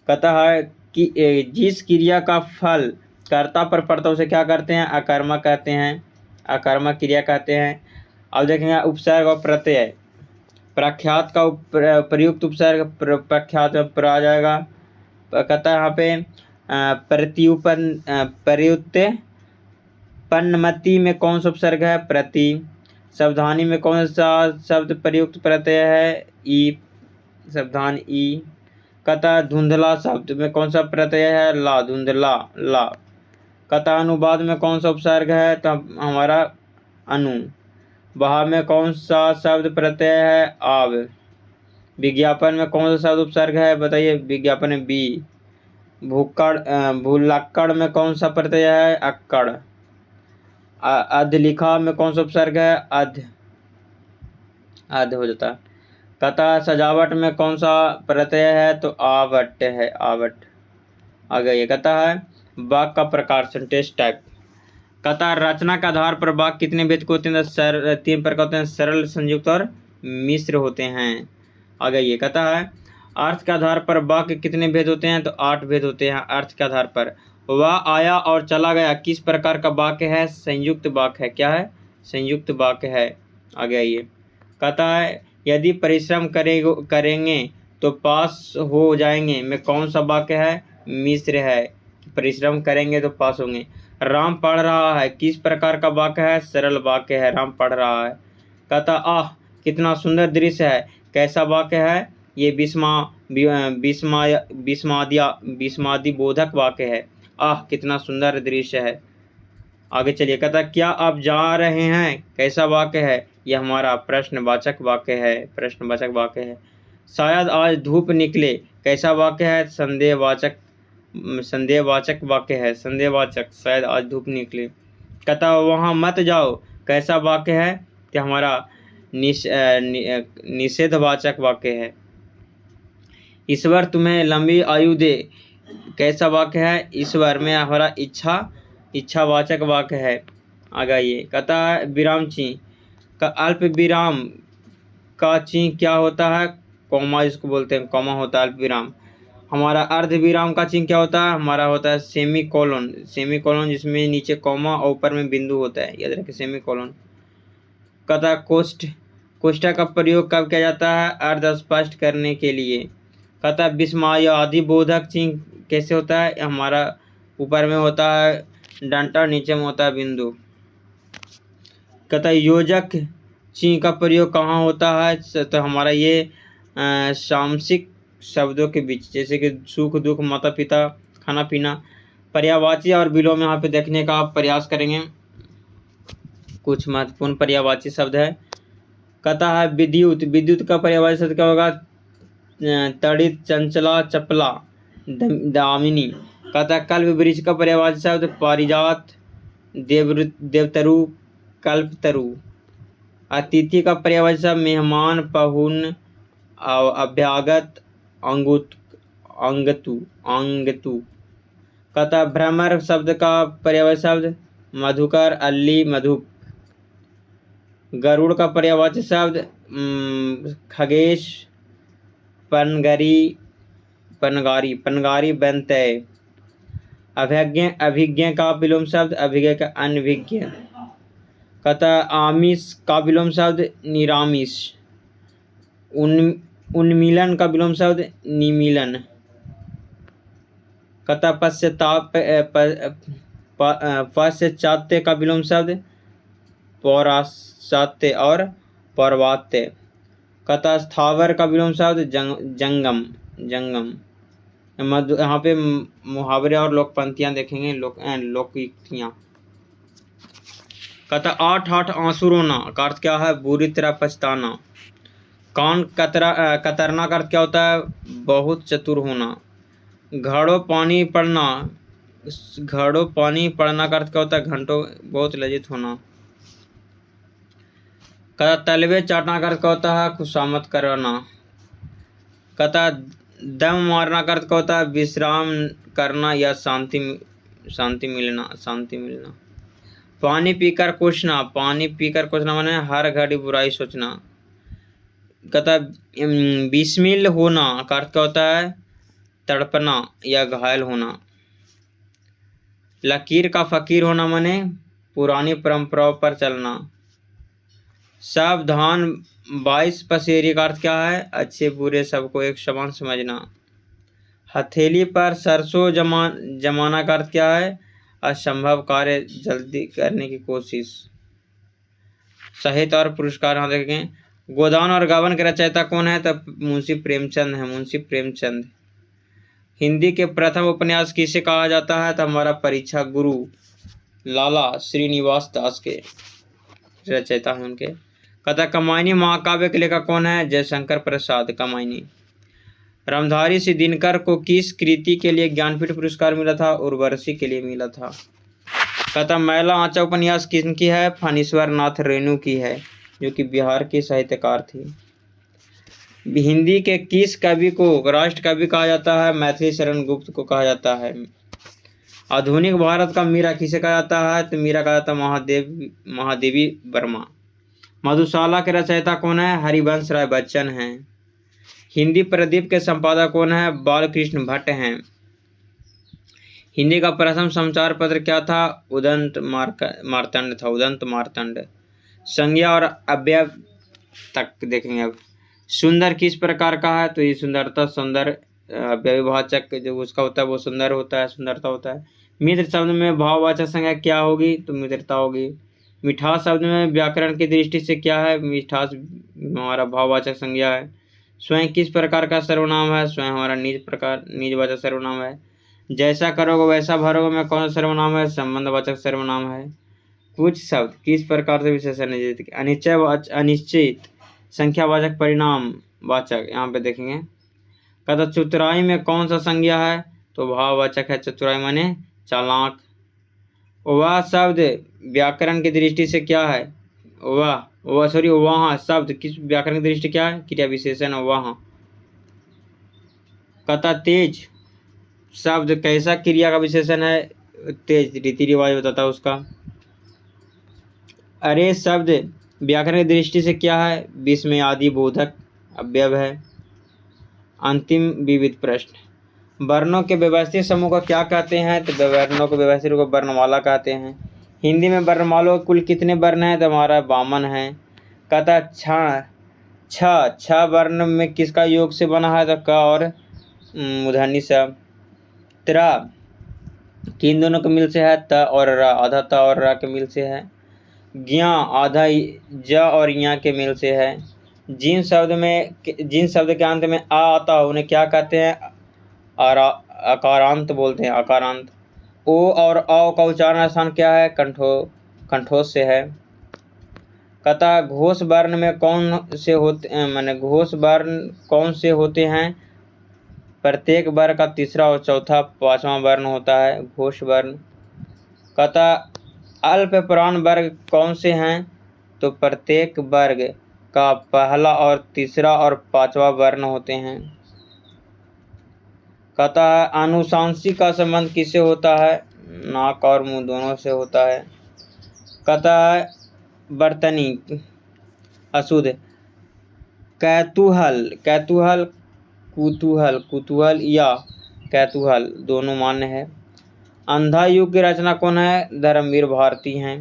Speaker 1: कहता है कि जिस क्रिया का फल कर्ता पर पड़ता है उसे क्या करते हैं? अकर्मक कहते हैं, अकर्मक क्रिया कहते हैं। अब देखेंगे उपसर्ग और प्रत्यय। प्रख्यात का प्रयुक्त उपसर्ग प्रख्यात में पर आ जाएगा। कहता है यहाँ पे प्रत्युत्पन्नमति में कौन सा उपसर्ग है? प्रति। सावधानी में कौन सा शब्द प्रयुक्त प्रत्यय है? ई, सावधान ई। कहता धुंधला शब्द में कौन सा प्रत्यय है? ला, धुंधला ला। कहता अनुवाद में कौन सा उपसर्ग है? तो हमारा अनु। वहाँ में कौन सा शब्द प्रत्यय है? आव। विज्ञापन में कौन सा शब्द उपसर्ग है? बताइए। विज्ञापन में बी। भुलक्कड़ में कौन सा प्रत्यय है? अक्कड़। अधलिखा में कौन सा उपसर्ग है? अध, अध हो जाता। कहता सजावट में कौन सा प्रत्यय है? तो आवट है, आवट। आगे ये कहता है वाक्य का प्रकार, सेंटेंस टाइप। कहता रचना के आधार पर वाक्य कितने भेद के होते हैं? 3 प्रकार होते हैं, सरल, संयुक्त और मिश्र होते हैं। आगे ये कहता है अर्थ के आधार पर वाक्य कितने भेद होते हैं, तो 8 भेद होते हैं अर्थ के आधार पर। वह आया और चला गया किस प्रकार का वाक्य है, संयुक्त वाक्य है। क्या है, संयुक्त वाक्य है। आगे आइए, कहता है यदि परिश्रम करेंगे तो पास हो जाएंगे में कौन सा वाक्य है, मिश्र है। परिश्रम करेंगे तो पास होंगे। राम पढ़ रहा है किस प्रकार का वाक्य है, सरल वाक्य है, राम पढ़ रहा है। कहता आह कितना सुंदर दृश्य है, कैसा वाक्य है, ये विस्मादि बोधक वाक्य है। आह कितना सुंदर दृश्य है। आगे चलिए, कहता क्या आप जा रहे हैं, कैसा वाक्य है, यह हमारा प्रश्नवाचक वाक्य है, प्रश्नवाचक वाक्य है। शायद आज धूप निकले, कैसा वाक्य है, संदेहवाचक वाक्य है, संदेहवाचक, शायद आज धूप निकले। कहता वहाँ मत जाओ, कैसा वाक्य है, कि हमारा निषेधवाचक वाक्य है। ईश्वर तुम्हें लंबी आयु दे, कैसा वाक्य है, ईश्वर में हमारा इच्छावाचक वाक्य है। आगे ये कहता है विराम चिन्ह का अल्प विराम का चिन्ह क्या होता है, कॉमा इसको बोलते हैं, कॉमा होता है अल्प विराम। हमारा अर्ध विराम का चिन्ह क्या होता है, हमारा होता है सेमी कोलन, सेमी कोलन जिसमें नीचे कॉमा और ऊपर में बिंदु होता है, याद रखें सेमी कोलन। कहता कोष्ठक का प्रयोग कब किया जाता है, अर्ध स्पष्ट करने के लिए। कहता विस्मयादि बोधक चिन्ह कैसे होता है, हमारा ऊपर में होता है डंटा, नीचे में होता है बिंदु। कहता योजक चिन्ह का प्रयोग कहाँ होता है, तो हमारा ये सामसिक शब्दों के बीच, जैसे कि सुख दुख, माता पिता, खाना पीना। पर्यायवाची और विलोम यहाँ पे देखने का आप प्रयास करेंगे, कुछ महत्वपूर्ण पर्यायवाची शब्द है। कहता है विद्युत का पर्यायवाची शब्द क्या होगा, तड़ित, चंचला, चपला, दामिनी। कहता है कल्प वृक्ष का पर्यायवाची शब्द पारिजात, देवतरु, कल्पतरु। अतिथि का पर्यायवाची शब्द मेहमान, पहुन, अभ्यागत, अंगतु। कहता भ्रमर शब्द का पर्यायवाची शब्द मधुकर, अल्ली, मधुप। गरुड़ का पर्यायवाची शब्द खगेश, पनगारी, बनतय। अभिज्ञ का विलोम शब्द अभिज्ञ का अनभिज्ञ। कहता आमिष का विलोम शब्द निरामिष। उन्मीलन का विलोम शब्द निमीलन। कहता पश्चात्य का विलोम शब्द पौरास्त्य और पौर्वात्य। कहता स्थावर का विलोम शब्द जंगम। यहाँ पे मुहावरे और लोकपंक्तियाँ देखेंगे, लोकयुक्तियाँ। कहता 8 आंसू रोना का अर्थ क्या है, बुरी तरह पछताना। कान कतरना का अर्थ क्या होता है, बहुत चतुर होना। घड़ों पानी पड़ना का अर्थ क्या होता है, घंटों बहुत लज्जित होना। कहता तलवे चाटना का अर्थ क्या होता है, खुशामद करना। कहता दम मारना का अर्थ क्या होता है, विश्राम करना या शांति मिलना। पानी पीकर कोसना माने हर घड़ी बुराई सोचना। कहता बिस्मिल होना का अर्थ क्या होता है, तड़पना या घायल होना। लकीर का फकीर होना माने पुरानी परंपराओं पर चलना। सावधान 22 पसेरी का अर्थ क्या है, अच्छे बुरे सबको एक समान समझना। हथेली पर सरसों जमाना का अर्थ क्या है, असंभव कार्य जल्दी करने की कोशिश। साहित्य और पुरस्कार यहाँ देखेंगे। गोदान और गावन के रचयिता कौन है, तब मुंशी प्रेमचंद है, मुंशी प्रेमचंद। हिंदी के प्रथम उपन्यास किसे कहा जाता है, तो हमारा परीक्षा गुरु लाला श्रीनिवास दास के रचयिता हैं उनके। कहता कमायनी महाकाव्य के लेखक कौन है, जयशंकर प्रसाद कमायनी। रामधारी सिंह दिनकर को किस कृति के लिए ज्ञानपीठ पुरस्कार मिला था, उर्वशी के लिए मिला था। कहता मैला आंचा उपन्यास किसकी है, फणीश्वर नाथ रेणु की है, जो कि बिहार की साहित्यकार थी। हिंदी के किस कवि को राष्ट्र कवि कहा जाता है, मैथिली शरण गुप्त को कहा जाता है। आधुनिक भारत का मीरा किसे कहा जाता है, तो मीरा कहा जाता है महादेवी वर्मा। मधुशाला के रचयिता कौन है? हरिवंश राय बच्चन हैं। हिंदी प्रदीप के संपादक कौन है? बालकृष्ण भट्ट हैं। हिंदी का प्रथम समाचार पत्र क्या था? उदंत मार्तंड था, उदंत मार्तंड। संज्ञा और अव्यय तक देखेंगे अब। सुंदर किस प्रकार का है? तो ये सुंदरता, सुंदर अव्ययवाचक जो उसका होता है वो सुंदर होता है, सुंदरता होता है। मित्र शब्द में भाववाचक संज्ञा क्या होगी? तो मित्रता होगी। मिठास शब्द में व्याकरण की दृष्टि से क्या है? मिठास हमारा भाववाचक संज्ञा है। स्वयं किस प्रकार का सर्वनाम है? स्वयं हमारा निजवाचक सर्वनाम है। जैसा करोगे वैसा भरोगे में कौन सा सर्वनाम है? संबंधवाचक सर्वनाम है। कुछ शब्द किस प्रकार से विशेषण है? अनिश्चित, संख्यावाचक, परिणाम वाचक। यहाँ पे देखेंगे। कहता चतुराई में कौन सा संज्ञा है? तो भाववाचक है। चतुराई माने चालाक। वह शब्द व्याकरण की दृष्टि से क्या है? वहाँ शब्द किस व्याकरण की दृष्टि क्या है? क्रिया विशेषण वहाँ। कहता तेज शब्द कैसा क्रिया का विशेषण है? तेज रीति रिवाज बताता है उसका। अरे शब्द व्याकरण की दृष्टि से क्या है? विस्मय आदि बोधक अव्यय है। अंतिम विविध प्रश्न। वर्णों के व्यवस्थित समूह को क्या कहते हैं? तो वर्णों को व्यवस्थित को वर्णमाला कहते हैं। हिंदी में वर्णमालों कुल कितने वर्ण हैं? तो हमारा 52 है। कहता छ वर्ण में किसका योग से बना है? तो क और मूर्धन्य स। त्रा किन दोनों के मिल से है? त और र, आधा त और र के मिल से है। ज्ञा आधा ज और या के मिल से है। जिन शब्द के अंत में आ आता हो उन्हें क्या कहते हैं? अकारांत बोलते हैं, अकारांत। ओ और औ का उच्चारण स्थान क्या है? कंठोज से है। कहता घोष वर्ण में कौन से होते हैं? प्रत्येक वर्ग का तीसरा और चौथा पांचवा वर्ण होता है घोष वर्ण। कहता अल्प प्राण वर्ग कौन से हैं? तो प्रत्येक वर्ग का पहला और तीसरा और पांचवा वर्ण होते हैं। कहता है आनुशांशिक का संबंध किससे होता है? नाक और मुंह दोनों से होता है। कहता है वर्तनी अशुद्ध। कैतूहल कुतूहल या कैतूहल दोनों मान्य है। अंधा युग की रचना कौन है? धर्मवीर भारती हैं।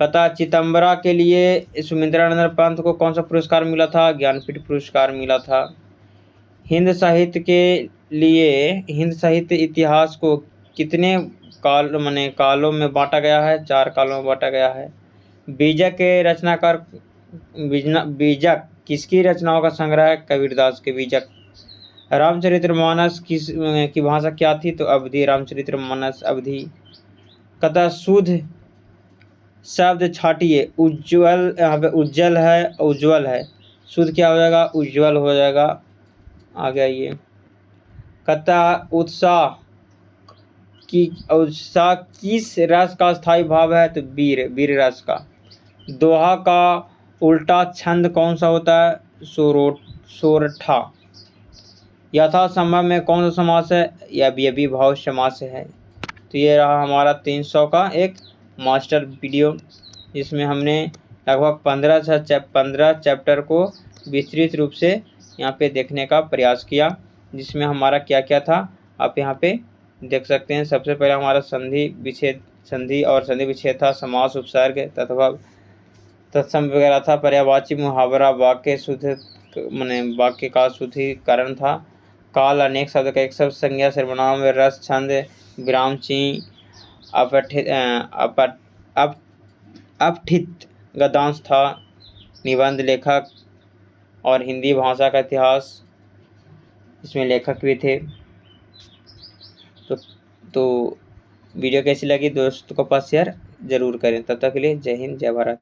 Speaker 1: कहता चिदंबरा के लिए सुमित्रानंद पंत को कौन सा पुरस्कार मिला था? ज्ञानपीठ पुरस्कार मिला था। हिंद साहित्य इतिहास को कितने कालों में बांटा गया है? 4 कालों में बांटा गया है। बीजक किसकी रचनाओं का संग्रह है? कबीरदास के बीजक। रामचरितमानस की भाषा क्या थी? तो अवधी, रामचरितमानस अवधी। कहता शुद्ध शब्द छाटिए। उज्ज्वल, यहाँ पे उज्जवल है, शुद्ध क्या हो जाएगा? उज्ज्वल हो जाएगा। आगे आइए। कहता उत्साह किस रस का स्थायी भाव है? तो वीर रस का। दोहा का उल्टा छंद कौन सा होता है? सोरठा। यथा संभव में कौन सा समास है? यभी भाव समास है। तो ये रहा हमारा 300 का एक मास्टर वीडियो, जिसमें हमने लगभग 15 चैप्टर को विस्तृत रूप से यहाँ पे देखने का प्रयास किया, जिसमें हमारा क्या क्या था आप यहाँ पे देख सकते हैं। सबसे पहले हमारा संधि और संधि विच्छेद था, समास, उपसर्ग, तत्सम वगैरह था, पर्यायवाची, मुहावरा, वाक्य का शुद्धिकरण था, काल, अनेक शब्द का एक शब्द, संज्ञा, सर्वनाम, रस, छंद, विराम चिन्ह, अपठित गद्यांश था, निबंध, लेखक और हिंदी भाषा का इतिहास, इसमें लेखक भी थे। तो वीडियो कैसी लगी दोस्तों को पास शेयर जरूर करें। तब तक के लिए जय हिंद, जय भारत।